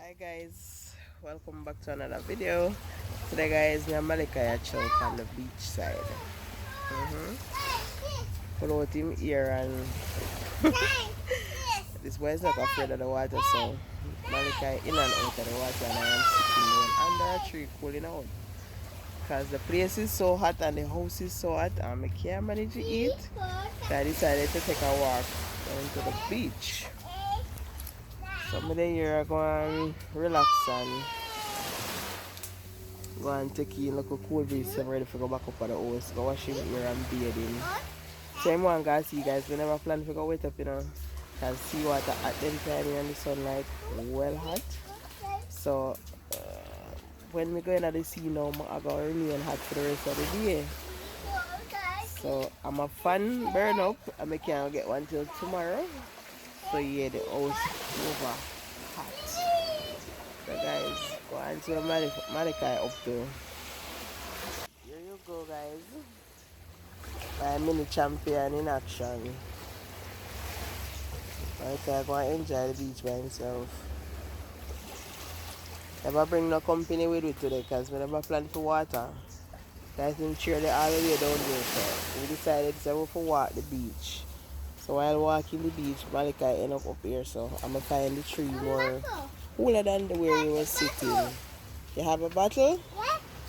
Hi guys, welcome back to another video. Today guys, me and Malika are chill on the beach side. Pull out him here and this boy is not afraid of the water, so Malika in and out of the water and I am sitting down under a tree cooling out. Because the place is so hot and the house is so hot and I can't manage to eat. So I decided to take a walk down to the beach. So I'm here going to relax and go and take in like a cool breeze. So I'm ready to go back up at the house, go wash him here and bathing. So I'm going to see you guys. We never plan to go wait up, you know. Because sea water at them time and the sunlight well hot. So when we go into the sea now, I'm going to remain hot for the rest of the day. So I'm a fan burn up and I can't get one till tomorrow. So yeah, the house over hot. So guys, go and see what Malika up to. Here you go guys. My mini champion in action. Malika go and enjoy the beach by himself. Never bring no company with me today because we never plan for water. Guys been cheerly all the way down there, so we decided to go for walk the beach. So while walking the beach, Malika end up here, so I'm gonna find the tree more cooler than the where we were sitting. You have a bottle?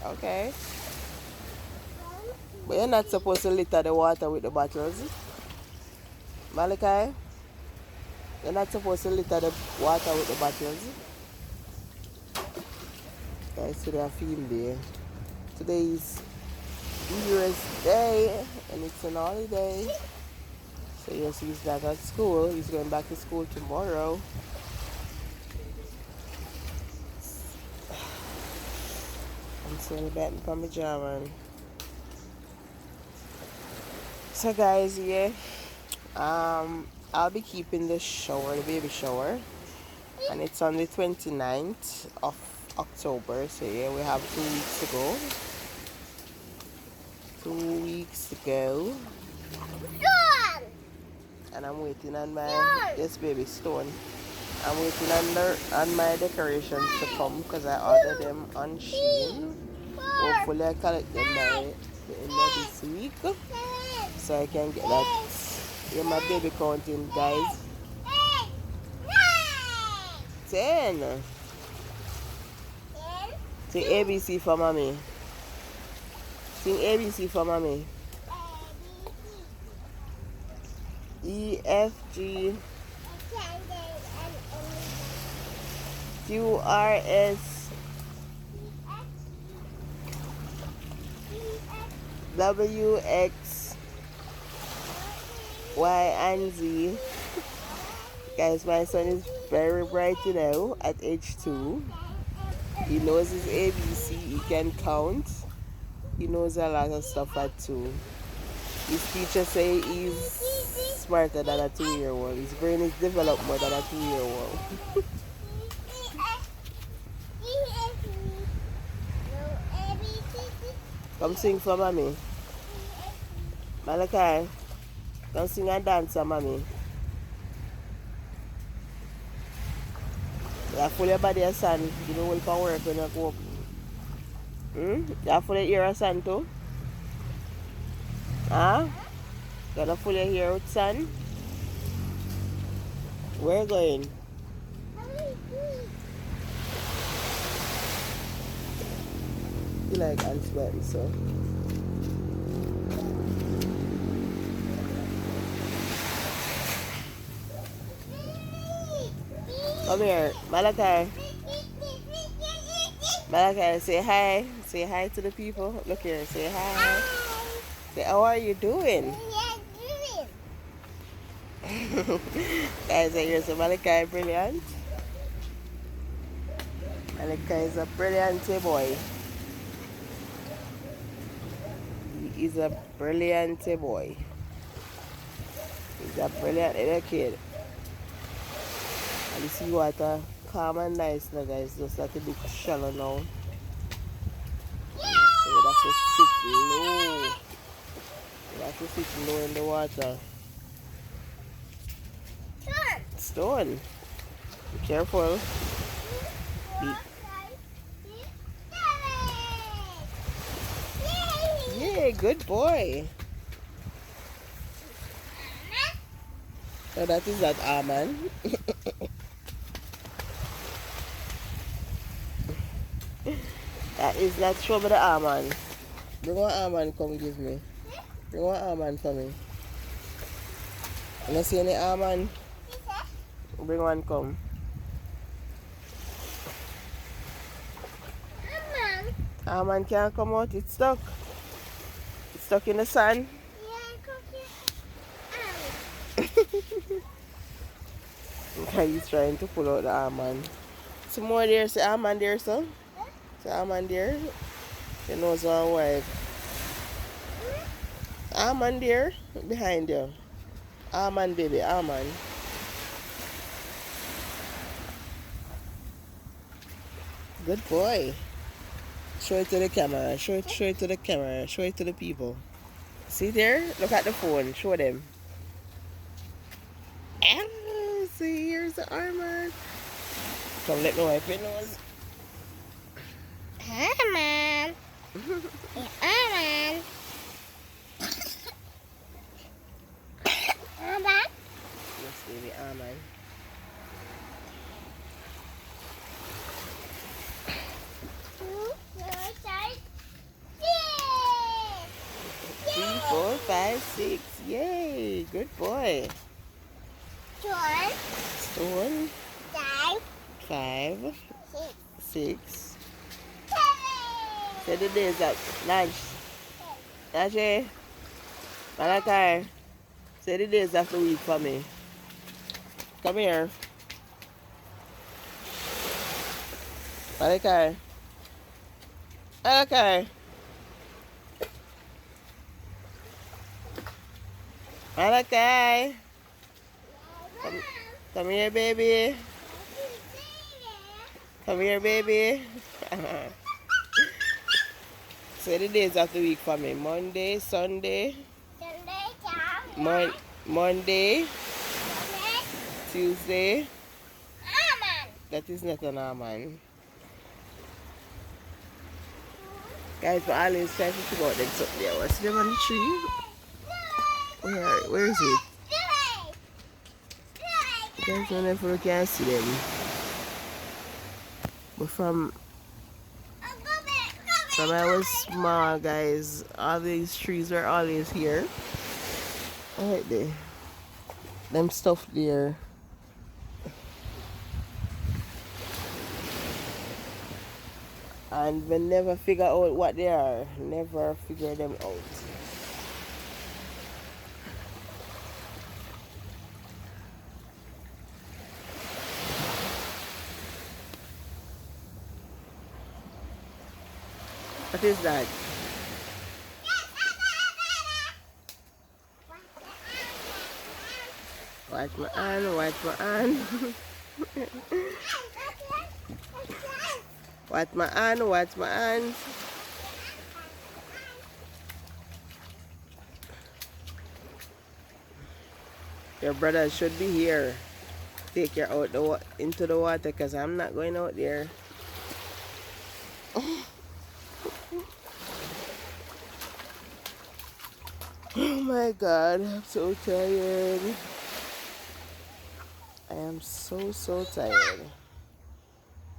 Okay. But you're not supposed to litter the water with the bottles. Malachi, you're not supposed to litter the water with the bottles. Guys, today I feel there. Today is New Year's Day and it's an holiday. So yes, he's back at school. He's going back to school tomorrow. I'm still batting for my German. So guys, yeah, I'll be keeping the shower, the baby shower, and it's on the 29th of October. So yeah, we have 2 weeks to go. 2 weeks to go. And I'm waiting on my yes baby Stone. I'm waiting on my decorations to come because I ordered them on Shein. Hopefully I collect them by the end of this week so I can get that. Yeah, my baby counting guys. 10. Sing ABC for mommy. Sing ABC for mommy. E, F, G, Q, R, S, W, X, Y, and Z. Guys, my son is very bright now at age 2. He knows his ABC, he can count. He knows a lot of stuff at 2. His teacher say he's smarter than a 2-year-old. His brain is developed more than a 2-year-old. Come sing for mommy. Malachi, come sing and dance for mommy. You have full your body of sand. You know when you work when you go up. You have full your ear of sand too? Huh? You have full your hair with sand? Where you going? You like ants biting, so. Come here, Malachi. Malachi, say hi. Say hi to the people. Look here, say hi. Say, how are you doing? Guys, I hear so Malachi brilliant. Malachi is a brilliant boy. He is a brilliant boy. He's a brilliant little kid. And you see water calm and nice now guys, just like a bit shallow now. So you have to sit low. You have to sit low in the water. Stone. Be careful. beep. Yay, good boy. So that is that almond. That is that show me the almond. Bring one almond come give me. Bring one almond for me. You don't see any almond? Bring one come. Almond can't come out, it's stuck. It's stuck in the sun. Okay, he's trying to pull out the almond. Some more there, see almond there, son? See almond there? Your nose one wide. Almond there, behind you. Almond, baby, almond. Good boy. Show it to the camera. Show it to the camera. Show it to the people. See there? Look at the phone. Show them. Ah, see, here's the almond. Come, let me wipe your nose. Almond. Almond. Almond. Yes, baby, almond. Three, 4, 5, 6. Yay! Good boy. Stone. 5, 6. Say the days up. Lunch. Nache. Malachi. Say the days of the week for me. Come here. Malachi. Malachi. Malachi. Come here, baby. Come here, baby. Say the days of the week for me. Monday, Sunday. Monday. Tuesday. That is not an almond. Guys, but I always try to figure out them something there. What's them on the tree? Where is it? Guys, whenever you can see them. But from I was small, guys, all these trees were always here. Right there. Them stuff there. And we never figure out what they are. Never figure them out. What is that? Watch my hand, watch my hand. Watch my hand, watch my hand. Your brother should be here. Take you out into the water because I'm not going out there. Oh my God, I'm so tired. I am so tired.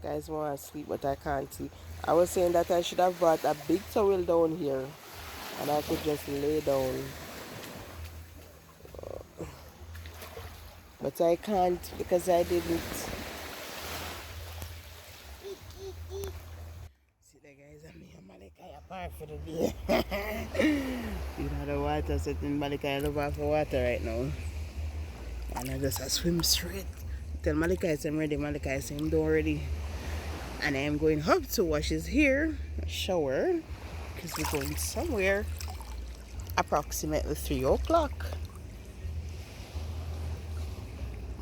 Guys want to sleep, but I can't sleep. I was saying that I should have brought a big towel down here and I could just lay down. But I can't because I didn't. See the guys, I'm here, Malachi apart for the day. You know the water sitting Malachi, I love her for water right now. And I just swim straight. Tell Malachi I'm ready, Malachi said I'm done already. And I am going up to wash his hair, shower, because we're going somewhere approximately 3 o'clock.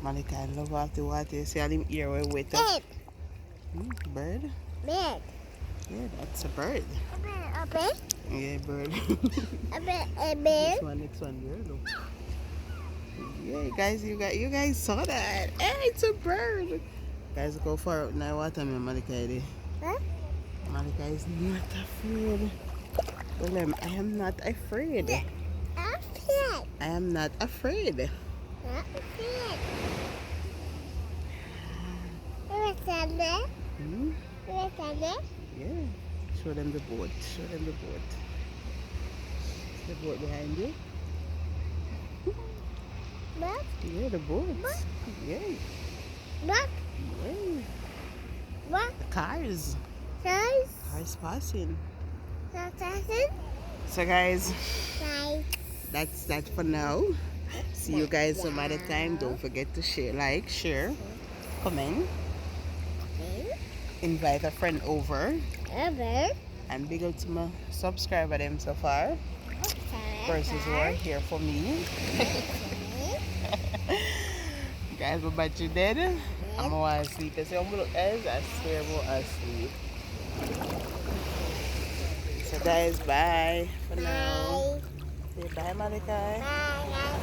Malachi, I love all the water. You see all them ear we wait up. Bird? Bird. Yeah, that's a bird. A bird? Yeah, bird. A bird? Next one, there, look. Yeah, guys, you guys saw that. Hey, it's a bird. Guys, go far out now. What time Malika is? Huh? Malika is not afraid. Well, I am not afraid. Upset. I am not afraid. Upset. What's on there? Hmm? What's on there? Yeah. Show them the boat. Show them the boat. The boat behind you. Look, Yeah, the boat. What? Yeah. look, Yeah. look. The cars. Guys, Cars passing. that's So guys, Guys. that's that for now. See you guys some other time. Don't forget to share, comment, invite a friend over, Over. and big up to my subscriber them so far. Persons who are here for me. Guys, my battery dead. I'm gonna sleep. I say I'm gonna look guys, I swear I'm gonna sleep. So guys, bye for now. Bye. Say bye, Malika. Bye.